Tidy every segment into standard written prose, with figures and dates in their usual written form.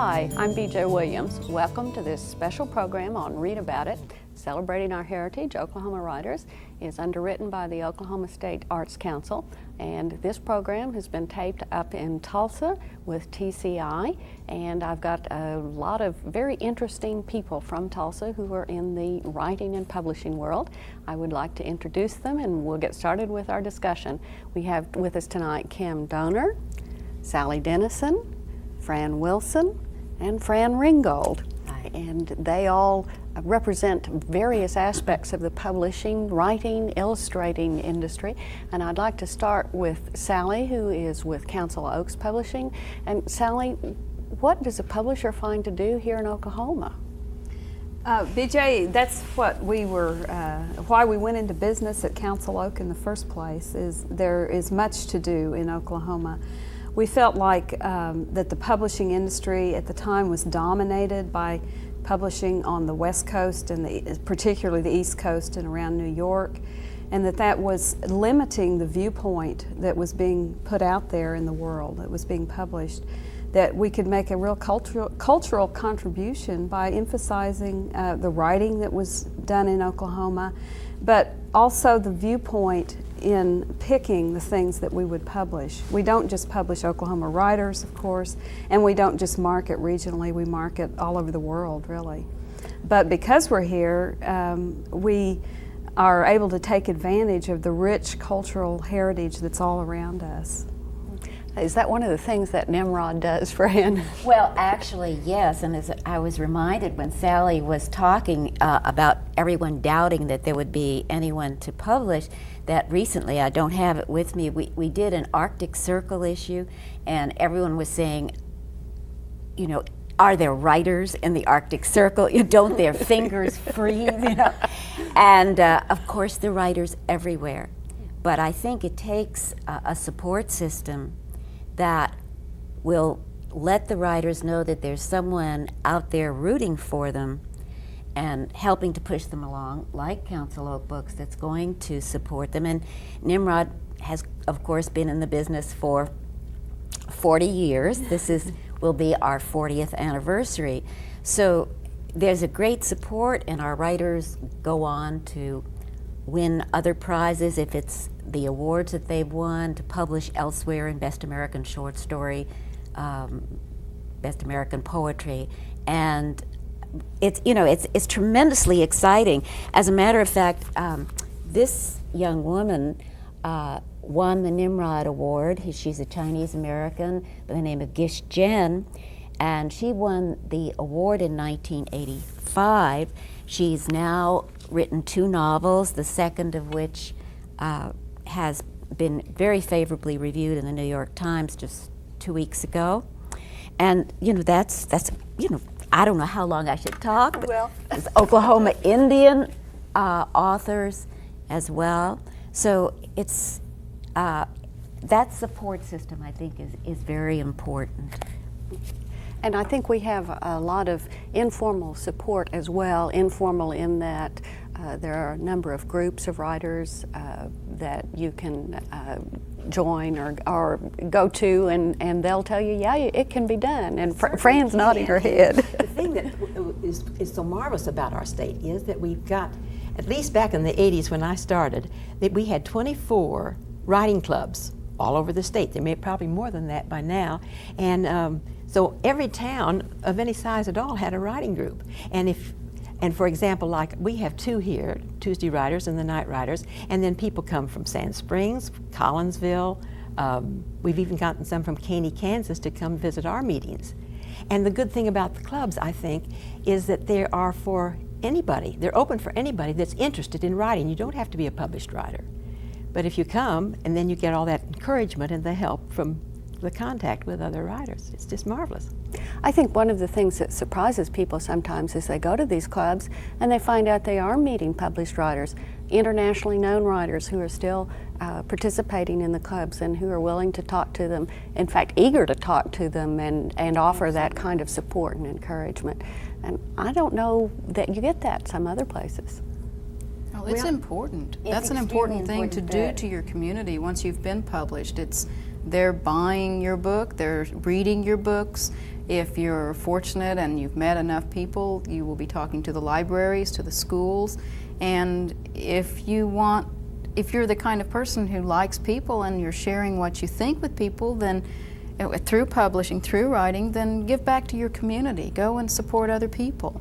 Hi, I'm BJ Williams. Welcome to this special program on Read About It. Celebrating Our Heritage, Oklahoma Writers is underwritten by the Oklahoma State Arts Council, and this program has been taped up in Tulsa with TCI, and I've got a lot of very interesting people from Tulsa who are in the writing and publishing world. I would like to introduce them, and we'll get started with our discussion. We have with us tonight Kim Doner, Sally Dennison, Fran Wilson, and Fran Ringgold. Hi. And they all represent various aspects of the publishing, writing, illustrating industry. And I'd like to start with Sally, who is with Council Oaks Publishing. And Sally, what does a publisher find to do here in Oklahoma? BJ, that's what we were, why we went into business at Council Oak in the first place, is there is much to do in Oklahoma. We felt like that the publishing industry at the time was dominated by publishing on the West Coast and particularly the East Coast and around New York, and that was limiting the viewpoint that was being put out there in the world, that was being published, that we could make a real cultural contribution by emphasizing the writing that was done in Oklahoma, but also the viewpoint in picking the things that we would publish. We don't just publish Oklahoma writers, of course, and we don't just market regionally, we market all over the world, really. But because we're here, we are able to take advantage of the rich cultural heritage that's all around us. Is that one of the things that Nimrod does, Fran? Well, actually, yes, and as I was reminded when Sally was talking about everyone doubting that there would be anyone to publish, that recently, I don't have it with me, we did an Arctic Circle issue, and everyone was saying, you know, are there writers in the Arctic Circle? Don't their fingers freeze, you know? And of course, there are writers everywhere. But I think it takes a support system that will let the writers know that there's someone out there rooting for them and helping to push them along, like Council Oak Books, that's going to support them. And Nimrod has, of course, been in the business for 40 years. This will be our 40th anniversary. So there's a great support, and our writers go on to win other prizes if it's the awards that they've won, to publish elsewhere in Best American Short Story, Best American Poetry, and it's tremendously exciting. As a matter of fact, this young woman won the Nimrod Award. She's a Chinese American by the name of Gish Jen, and she won the award in 1985. She's now written 2 novels, the second of which has been very favorably reviewed in the New York Times just 2 weeks ago. And that's I don't know how long I should talk, but Well. it's Oklahoma Indian authors as well. So it's that support system, I think, is very important. And I think we have a lot of informal support as well, informal in that there are a number of groups of writers that you can join or go to, and they'll tell you, yeah, it can be done. And Fran's nodding her head. The thing that is so marvelous about our state is that we've got, at least back in the 80s when I started, that we had 24 writing clubs all over the state. There may probably more than that by now. And so every town of any size at all had a writing group. And for example, like we have 2 here, Tuesday Writers and the Night Writers, and then people come from Sand Springs, Collinsville. We've even gotten some from Caney, Kansas to come visit our meetings. And the good thing about the clubs, I think, is that they are for anybody. They're open for anybody that's interested in writing. You don't have to be a published writer. But if you come, and then you get all that encouragement and the help from the contact with other writers, it's just marvelous. I think one of the things that surprises people sometimes is they go to these clubs and they find out they are meeting published writers, internationally known writers who are still participating in the clubs and who are willing to talk to them, in fact eager to talk to them and offer that kind of support and encouragement. And I don't know that you get that some other places. Well, it's important. It's That's an extremely important thing to important do to your community once you've been published. They're buying your book, they're reading your books. If you're fortunate and you've met enough people, you will be talking to the libraries, to the schools. And if you're the kind of person who likes people and you're sharing what you think with people, then through publishing, through writing, then give back to your community. Go and support other people.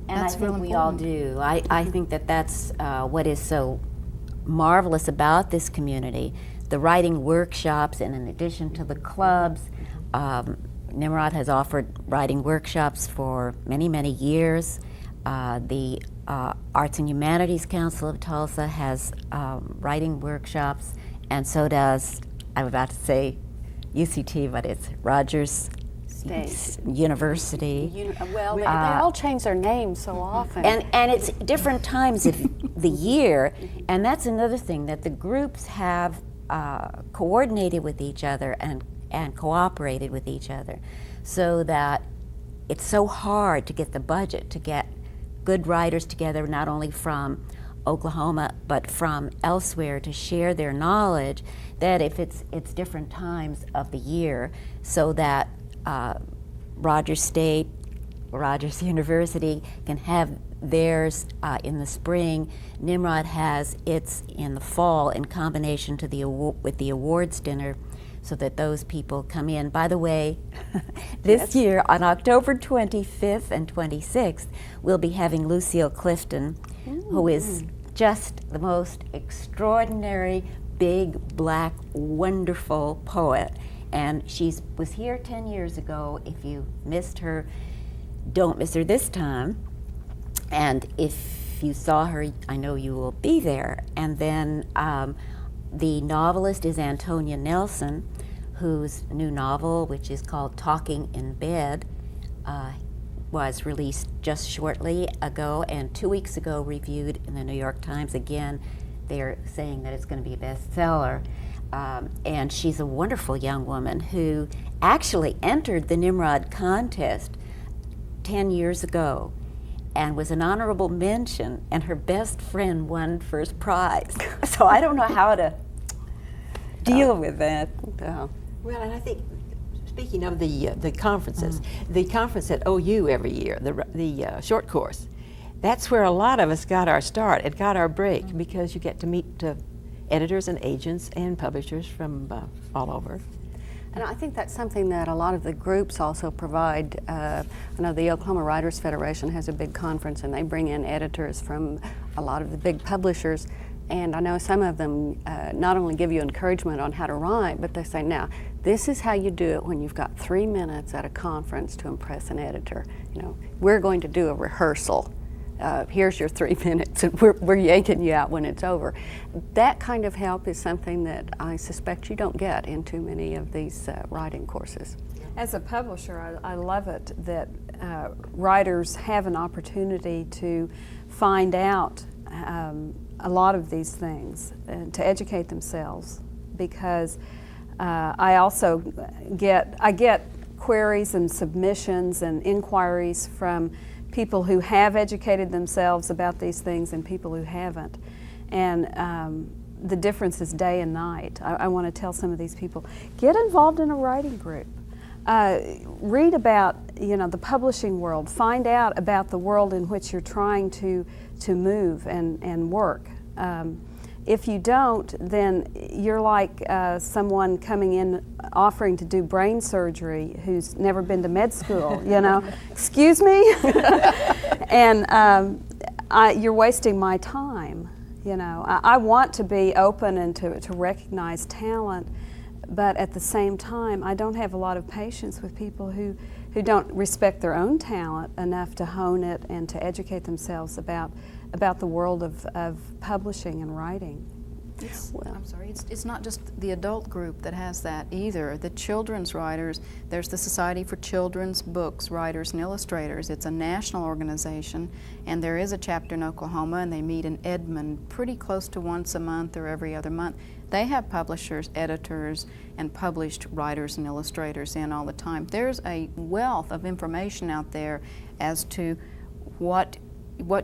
And That's I think real we all important. do. I think that that's what is so marvelous about this community. The writing workshops, and in addition to the clubs, Nimrod has offered writing workshops for many, many years. The Arts and Humanities Council of Tulsa has writing workshops, and so does, I'm about to say UCT, but it's Rogers University. Well, they all change their names so often. And it's different times of the year, and that's another thing, that the groups have coordinated with each other and cooperated with each other, so that it's so hard to get the budget to get good writers together, not only from Oklahoma but from elsewhere, to share their knowledge, that if it's different times of the year, so that Rogers State, Rogers University can have theirs in the spring. Nimrod has its in the fall in combination to with the awards dinner, so that those people come in. By the way, this year on October 25th and 26th, we'll be having Lucille Clifton, who is just the most extraordinary, big, black, wonderful poet. And she was here 10 years ago. If you missed her, don't miss her this time. And if you saw her, I know you will be there. And then the novelist is Antonia Nelson, whose new novel, which is called Talking in Bed, was released just shortly ago, and 2 weeks ago reviewed in the New York Times. Again, they're saying that it's going to be a bestseller. And she's a wonderful young woman who actually entered the Nimrod contest 10 years ago and was an honorable mention, and her best friend won first prize. So I don't know how to deal with that. Well, and I think, speaking of the conferences, the conference at OU every year, the short course, that's where a lot of us got our start and got our break, because you get to meet editors and agents and publishers from all over. And I think that's something that a lot of the groups also provide. I know the Oklahoma Writers Federation has a big conference, and they bring in editors from a lot of the big publishers. And I know some of them not only give you encouragement on how to write, but they say, now, this is how you do it when you've got 3 minutes at a conference to impress an editor. You know, we're going to do a rehearsal. Here's your 3 minutes, and we're yanking you out when it's over. That kind of help is something that I suspect you don't get in too many of these writing courses. As a publisher, I love it that writers have an opportunity to find out a lot of these things, to educate themselves, because I also get queries and submissions and inquiries from people who have educated themselves about these things and people who haven't. And the difference is day and night. I want to tell some of these people, get involved in a writing group. Read about, the publishing world. Find out about the world in which you're trying to move and work. If you don't, then you're like someone coming in offering to do brain surgery who's never been to med school, Excuse me? And you're wasting my time, I want to be open and to recognize talent, but at the same time, I don't have a lot of patience with people who don't respect their own talent enough to hone it and to educate themselves about the world of publishing and writing. I'm sorry, it's not just the adult group that has that either. The children's writers, there's the Society for Children's Books Writers and Illustrators. It's a national organization, and there is a chapter in Oklahoma, and they meet in Edmond pretty close to once a month or every other month. They have publishers, editors, and published writers and illustrators in all the time. There's a wealth of information out there as to what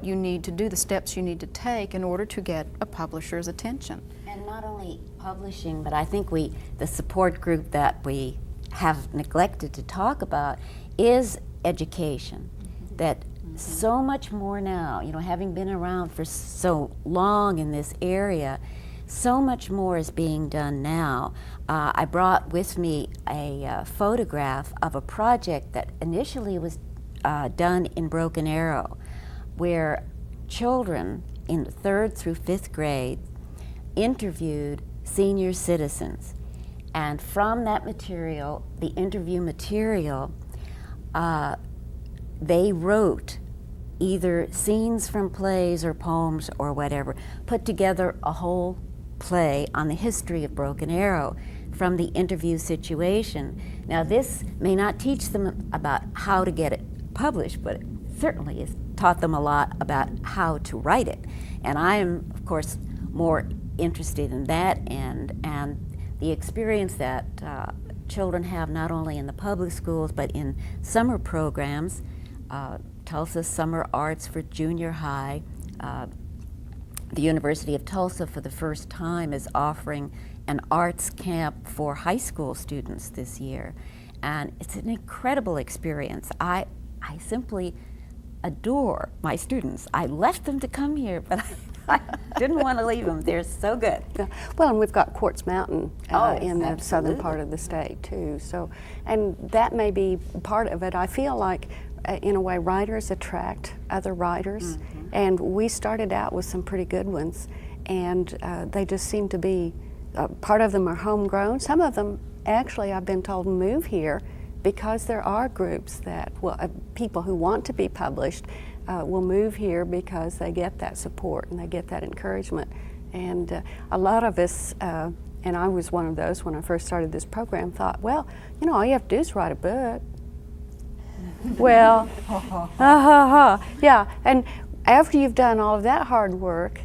you need to do, the steps you need to take in order to get a publisher's attention. And not only publishing, but I think the support group that we have neglected to talk about is education. That so much more now, you know, having been around for so long in this area, so much more is being done now. I brought with me a photograph of a project that initially was done in Broken Arrow, where children in the 3rd through 5th grade interviewed senior citizens. And from that material, the interview material, they wrote either scenes from plays or poems or whatever, put together a whole play on the history of Broken Arrow from the interview situation. Now, this may not teach them about how to get it published, but it certainly has taught them a lot about how to write it. And I am, of course, more interested in that and the experience that children have not only in the public schools but in summer programs. Tulsa Summer Arts for Junior High. The University of Tulsa for the first time is offering an arts camp for high school students this year. And it's an incredible experience. I simply adore my students. I left them to come here, but I didn't want to leave them. They're so good. Yeah. Well, and we've got Quartz Mountain Oh, in the southern part of the state too. So, and that may be part of it. I feel like, in a way, writers attract other writers, and we started out with some pretty good ones, and they just seem to be. Part of them are homegrown. Some of them, actually, I've been told, move here because there are groups that, people who want to be published will move here because they get that support and they get that encouragement. And a lot of us, and I was one of those when I first started this program, thought, well, you know, all you have to do is write a book. Well, yeah, and after you've done all of that hard work,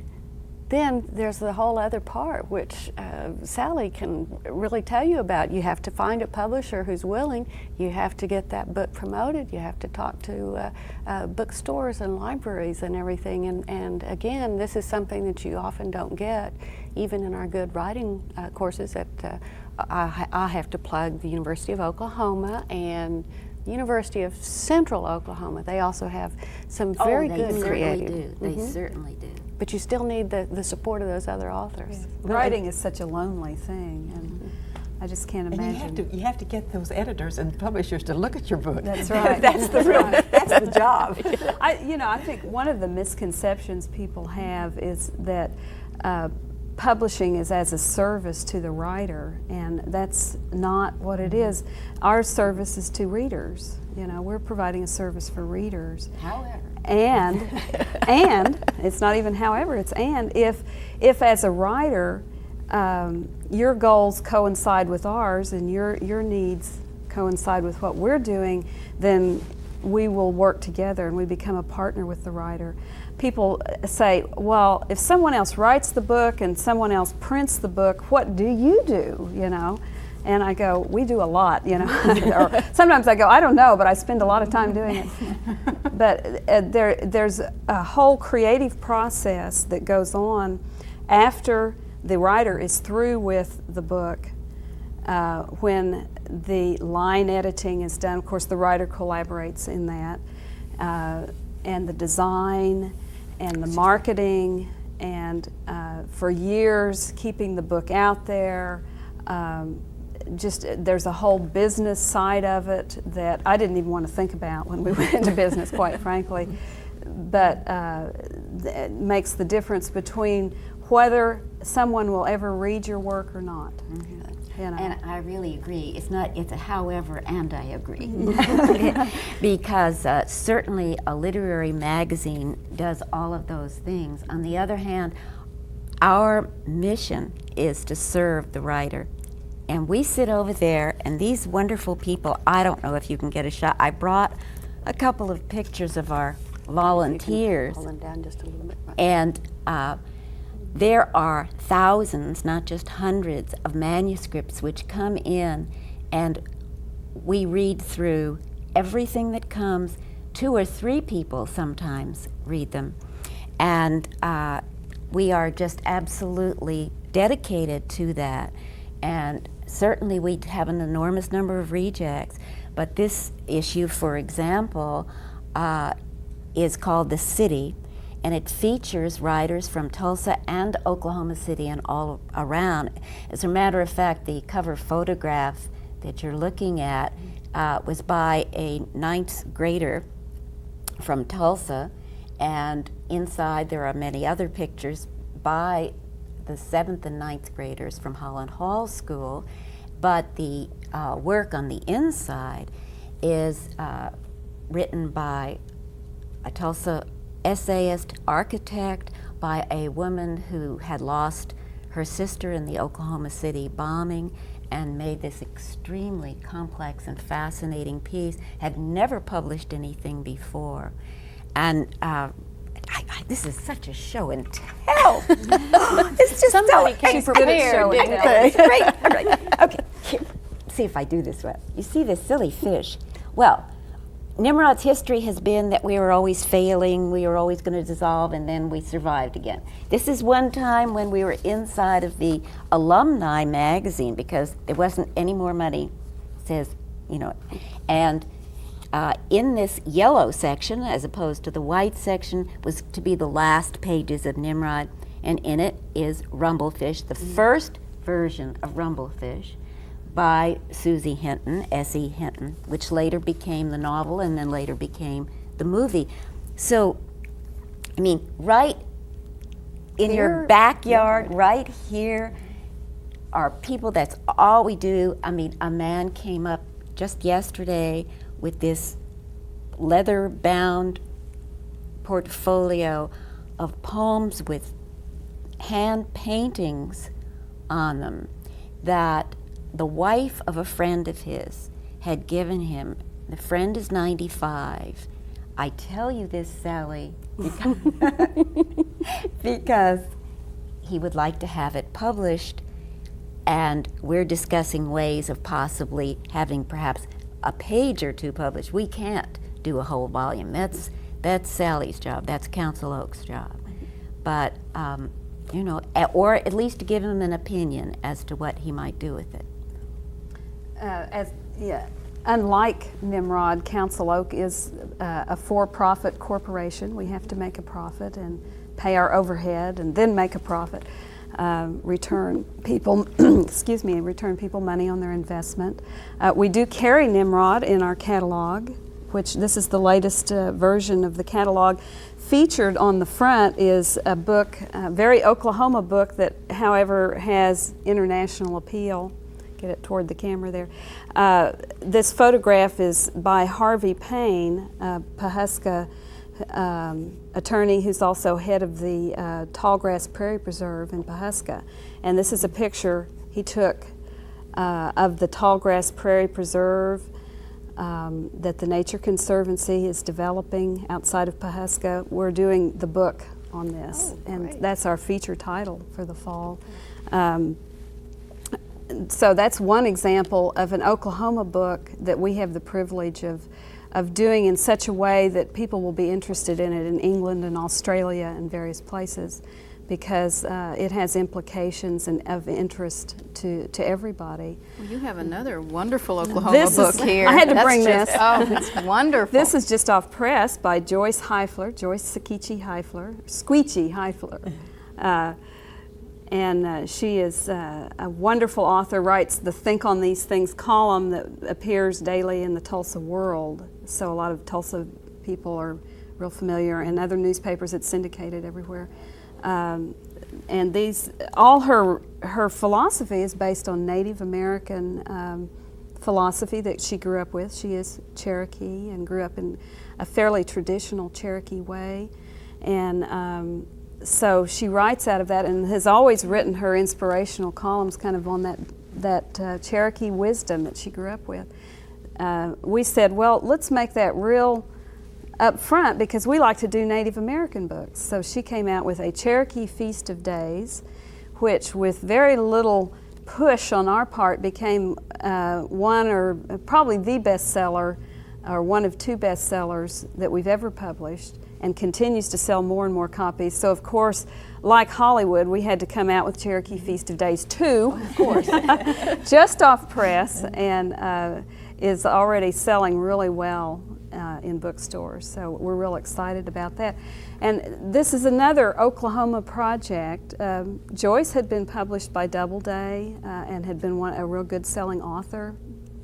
then there's the whole other part, which Sally can really tell you about. You have to find a publisher who's willing. You have to get that book promoted. You have to talk to bookstores and libraries and everything. And again, this is something that you often don't get, even in our good writing courses. I have to plug the University of Oklahoma and University of Central Oklahoma. They also have some very good creative. They certainly do. But you still need the support of those other authors. Yes. Writing is such a lonely thing, and I just can't imagine. And you have to get those editors and publishers to look at your book. That's right. That's the real. That's the job. I think one of the misconceptions people have is that publishing is as a service to the writer, and that's not what it is. Our service is to readers. You know, we're providing a service for readers. However. And it's not even however, it's and if as a writer your goals coincide with ours and your needs coincide with what we're doing, then we will work together and we become a partner with the writer. People say, well, if someone else writes the book and someone else prints the book, what do you do, you know? And I go, we do a lot, you know. Or sometimes I go, I don't know, but I spend a lot of time doing it. But there's a whole creative process that goes on after the writer is through with the book. When the line editing is done, of course the writer collaborates in that, and the design and the marketing, and for years keeping the book out there. There's a whole business side of it that I didn't even want to think about when we went into business, quite frankly. But it makes the difference between whether someone will ever read your work or not. Mm-hmm. You know? And I really agree. It's a however, and I agree. Because certainly a literary magazine does all of those things. On the other hand, our mission is to serve the writer. And we sit over there, and these wonderful people, I don't know if you can get a shot. I brought a couple of pictures of our volunteers. Hold them down just a little bit. Right. And there are thousands, not just hundreds, of manuscripts which come in, and we read through everything that comes. 2 or 3 people sometimes read them. And we are just absolutely dedicated to that. And certainly we have an enormous number of rejects. But this issue, for example, is called The City, and it features writers from Tulsa and Oklahoma City and all around. As a matter of fact, the cover photograph that you're looking at was by a 9th grader from Tulsa, and inside there are many other pictures by the 7th and 9th graders from Holland Hall School, but the work on the inside is written by a Tulsa essayist, architect, by a woman who had lost her sister in the Oklahoma City bombing and made this extremely complex and fascinating piece, had never published anything before. And this is such a show and tell. It's just Somebody so, came She's good at prepared, show and didn't tell. they? Great. All right. Okay. Here. See if I do this well. You see this silly fish? Well, Nimrod's history has been that we were always failing, we were always going to dissolve, and then we survived again. This is one time when we were inside of the alumni magazine because there wasn't any more money, says, and in this yellow section, as opposed to the white section, was to be the last pages of Nimrod, and in it is Rumblefish, the first version of Rumblefish by Susie Hinton, S.E. Hinton, which later became the novel and then later became the movie. So, I mean, right in your backyard, right here, are people, that's all we do. I mean, a man came up just yesterday with this leather-bound portfolio of poems with hand paintings on them that the wife of a friend of his had given him. The friend is 95. I tell you this, Sally, because he would like to have it published, and we're discussing ways of possibly having perhaps a page or two published. We can't do a whole volume. That's Sally's job. That's Council Oak's job. But or at least to give him an opinion as to what he might do with it. Unlike Nimrod, Council Oak is a for-profit corporation. We have to make a profit and pay our overhead and then make a profit. Return people, return people money on their investment. We do carry Nimrod in our catalog, which this is the latest version of the catalog. Featured on the front is a book, a very Oklahoma book that, however, has international appeal. Get it toward the camera there. This photograph is by Harvey Payne, a Pawhuska attorney who's also head of the Tallgrass Prairie Preserve in Pawhuska. And this is a picture he took of the Tallgrass Prairie Preserve that the Nature Conservancy is developing outside of Pawhuska. We're doing the book on this, and that's our feature title for the fall. So that's one example of an Oklahoma book that we have the privilege of doing in such a way that people will be interested in it in England and Australia and various places, because it has implications and of interest to everybody. Well, you have another wonderful Oklahoma book here. I had to That's bring just, this. Oh, it's wonderful. This is just off press by Joyce Heifler, Joyce Sakichi Heifler, Squeechy Heifler. And she is a wonderful author, writes the Think on These Things column that appears daily in the Tulsa World. So a lot of Tulsa people are real familiar, and other newspapers. It's syndicated everywhere. And all her philosophy is based on Native American philosophy that she grew up with. She is Cherokee and grew up in a fairly traditional Cherokee way. And so she writes out of that and has always written her inspirational columns kind of on that Cherokee wisdom that she grew up with. We said, well, let's make that real up front because we like to do Native American books. So she came out with a Cherokee Feast of Days, which with very little push on our part became one or probably the bestseller or one of two bestsellers that we've ever published. and continues to sell more and more copies. So of course, like Hollywood, we had to come out with Cherokee Feast of Days 2, of course, just off press, and is already selling really well in bookstores. So we're real excited about that. And this is another Oklahoma project. Joyce had been published by Doubleday and had been a real good selling author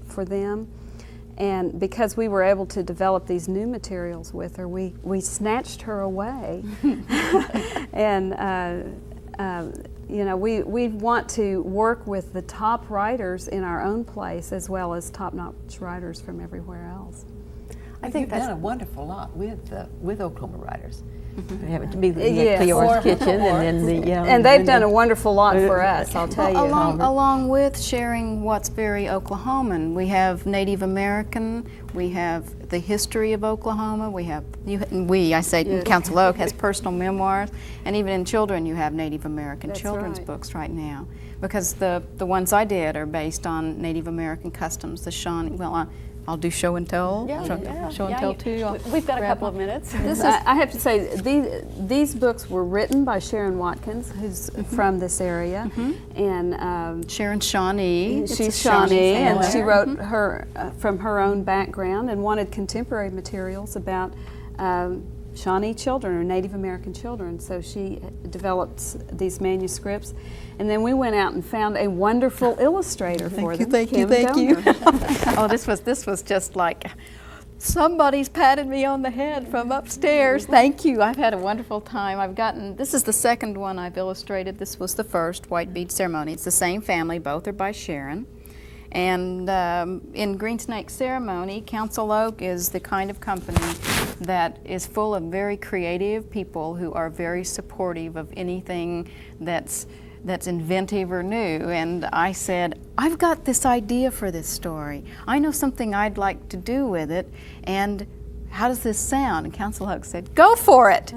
for them. And because we were able to develop these new materials with her, we snatched her away. And you know, we want to work with the top writers in our own place as well as top-notch writers from everywhere else. I think you've done a wonderful lot with Oklahoma writers. Having to be Yes. Cleora's Kitchen, and then And they've done a wonderful lot for us, I'll tell you. Along with sharing what's very Oklahoman, we have Native American, we have the history of Oklahoma, we have, I say Council Oak has personal memoirs, and even in children you have Native American That's children's right. books right now. Because the ones I did are based on Native American customs, the Shawnee, well, I'll do show and tell. Show and tell too. We've got a grab couple of one. minutes. I have to say, these books were written by Sharon Watkins, who's from this area, and Sharon Shawnee. It's a she's Shawnee, and family. she wrote her from her own background and wanted contemporary materials about Shawnee children or Native American children. So she developed these manuscripts, and then we went out and found a wonderful illustrator for them. Thank you. Oh, this was just like somebody's patted me on the head from upstairs. Thank you. I've had a wonderful time. This is the second one I've illustrated. This was the first, White Bead Ceremony. It's the same family. Both are by Sharon. And in Green Snake Ceremony, Council Oak is the kind of company that is full of very creative people who are very supportive of anything that's inventive or new. And I said, I've got this idea for this story. I know something I'd like to do with it, and how does this sound? And Council Oak said, go for it.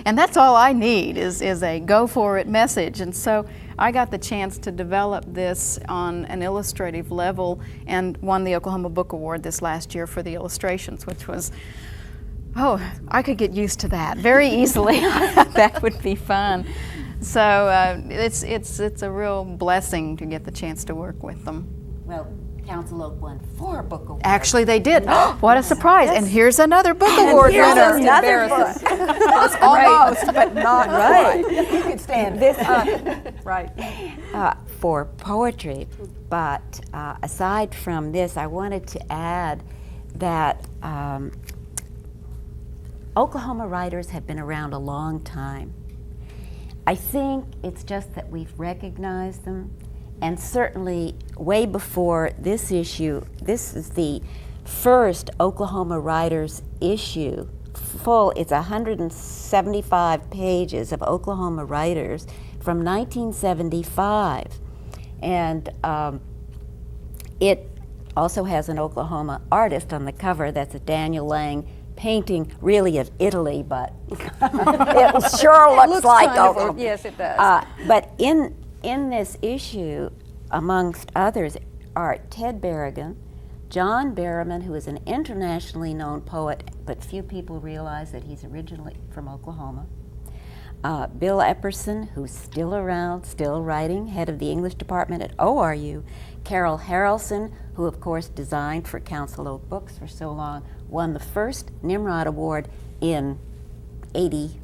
And that's all I need is a go for it message. And so I got the chance to develop this on an illustrative level and won the Oklahoma Book Award this last year for the illustrations, which was, oh, I could get used to that very easily. That would be fun. So it's a real blessing to get the chance to work with them. Well, Council Oak won 4 book awards. Actually, they did. What a surprise! And here's another book award here's winner. another book. Almost, but not Right. You could stand This, Right. for poetry, but aside from this, I wanted to add that Oklahoma writers have been around a long time. I think it's just that we've recognized them, and certainly way before this issue, this is the first Oklahoma Writers issue, full, it's 175 pages of Oklahoma Writers from 1975. And it also has an Oklahoma artist on the cover. That's a Daniel Lang painting, really of Italy, but it sure looks like Oklahoma. Yes, it does. But in this issue, amongst others, are Ted Berrigan, John Berriman, who is an internationally known poet, but few people realize that he's originally from Oklahoma. Bill Epperson, who's still around, still writing, head of the English department at ORU. Carol Harrelson, who of course designed for Council Oak Books for so long, won the first Nimrod Award in 80,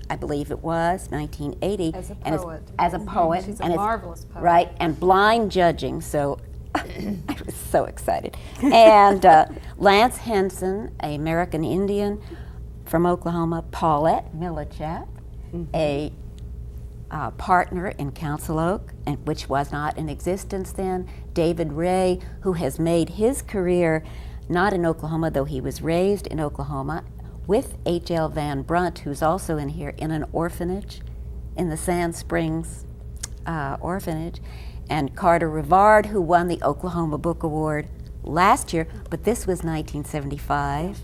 I believe it was, 1980. As a and poet. as a poet. She's a and marvelous poet. Right, and blind judging, so I was so excited. And Lance Henson, an American Indian from Oklahoma. Paulette Millichap, a partner in Council Oak, and which was not in existence then. David Ray, who has made his career not in Oklahoma, though he was raised in Oklahoma, with H.L. Van Brunt, who's also in here, in an orphanage, in the Sand Springs orphanage, and Carter Rivard, who won the Oklahoma Book Award last year, but this was 1975.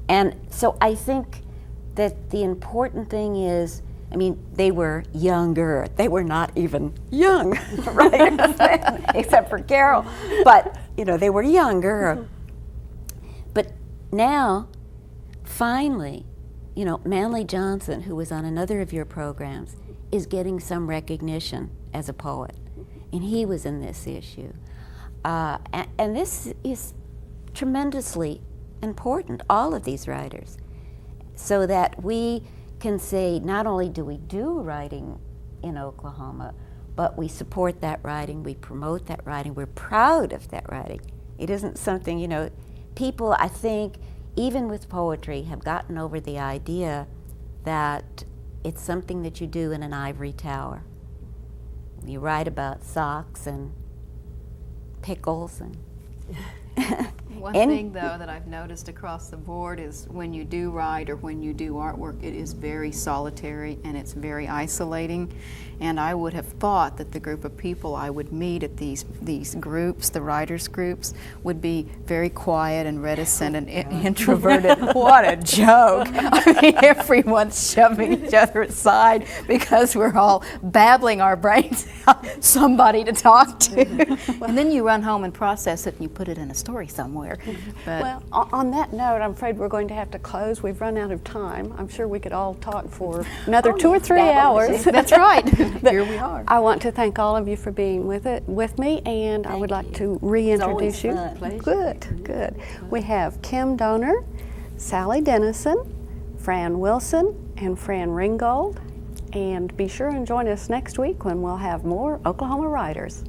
And so I think that the important thing is, I mean, they were younger. They were not even young, right? Except for Carol. But, you know, they were younger. But now, finally, you know, Manly Johnson, who was on another of your programs, is getting some recognition as a poet, and he was in this issue. And this is tremendously important, all of these writers, so that we can say not only do we do writing in Oklahoma, but we support that writing, we promote that writing, we're proud of that writing. It isn't something, you know, people, I think, even with poetry, have gotten over the idea that it's something that you do in an ivory tower. You write about socks and pickles and One thing, though, that I've noticed across the board is when you do write or when you do artwork, it is very solitary and it's very isolating. And I would have thought that the group of people I would meet at these groups, the writers' groups, would be very quiet and reticent and introverted. What a joke! I mean, everyone's shoving each other aside because we're all babbling our brains out, somebody to talk to. And then you run home and process it and you put it in a story somewhere. But Well, on that note, I'm afraid we're going to have to close. We've run out of time. I'm sure we could all talk for another 2 or 3 hours. that's right. Here we are. I want to thank all of you for being with me, and I would like to reintroduce you. fun. Good, good. We have Kim Donor, Sally Dennison, Fran Wilson, and Fran Ringgold. And be sure and join us next week when we'll have more Oklahoma Writers.